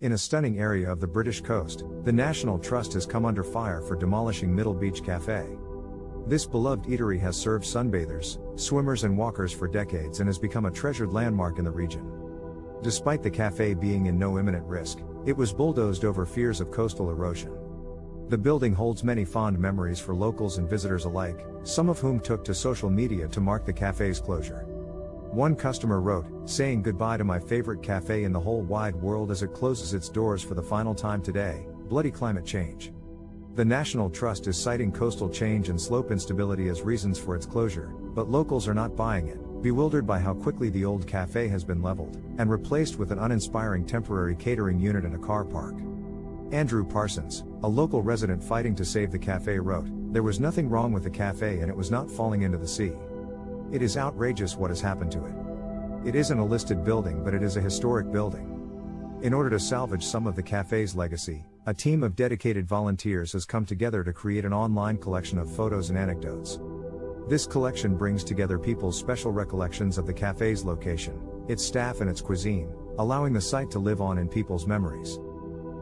In a stunning area of the British coast, the National Trust has come under fire for demolishing Middle Beach Cafe. This beloved eatery has served sunbathers, swimmers and walkers for decades and has become a treasured landmark in the region. Despite the cafe being in no imminent risk, it was bulldozed over fears of coastal erosion. The building holds many fond memories for locals and visitors alike, some of whom took to social media to mark the cafe's closure. One customer wrote, saying goodbye to my favorite cafe in the whole wide world as it closes its doors for the final time today, bloody climate change. The National Trust is citing coastal change and slope instability as reasons for its closure, but locals are not buying it, bewildered by how quickly the old cafe has been leveled and replaced with an uninspiring temporary catering unit and a car park. Andrew Parsons, a local resident fighting to save the cafe, wrote, "There was nothing wrong with the cafe and it was not falling into the sea. It is outrageous what has happened to it. It isn't a listed building, but it is a historic building." In order to salvage some of the cafe's legacy, a team of dedicated volunteers has come together to create an online collection of photos and anecdotes. This collection brings together people's special recollections of the cafe's location, its staff and its cuisine, allowing the site to live on in people's memories.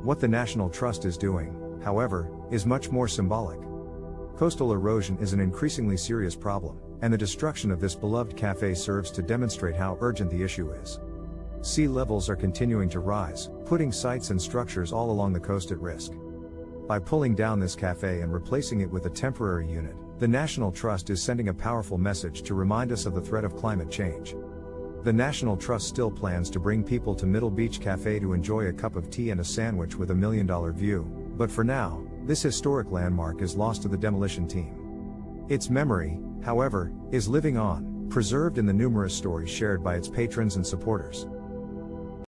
What the National Trust is doing, however, is much more symbolic. Coastal erosion is an increasingly serious problem, and the destruction of this beloved cafe serves to demonstrate how urgent the issue is. Sea levels are continuing to rise, putting sites and structures all along the coast at risk. By pulling down this cafe and replacing it with a temporary unit, the National Trust is sending a powerful message to remind us of the threat of climate change. The National Trust still plans to bring people to Middle Beach Cafe to enjoy a cup of tea and a sandwich with a $1 million view, but for now, this historic landmark is lost to the demolition team. Its memory, however, is living on, preserved in the numerous stories shared by its patrons and supporters.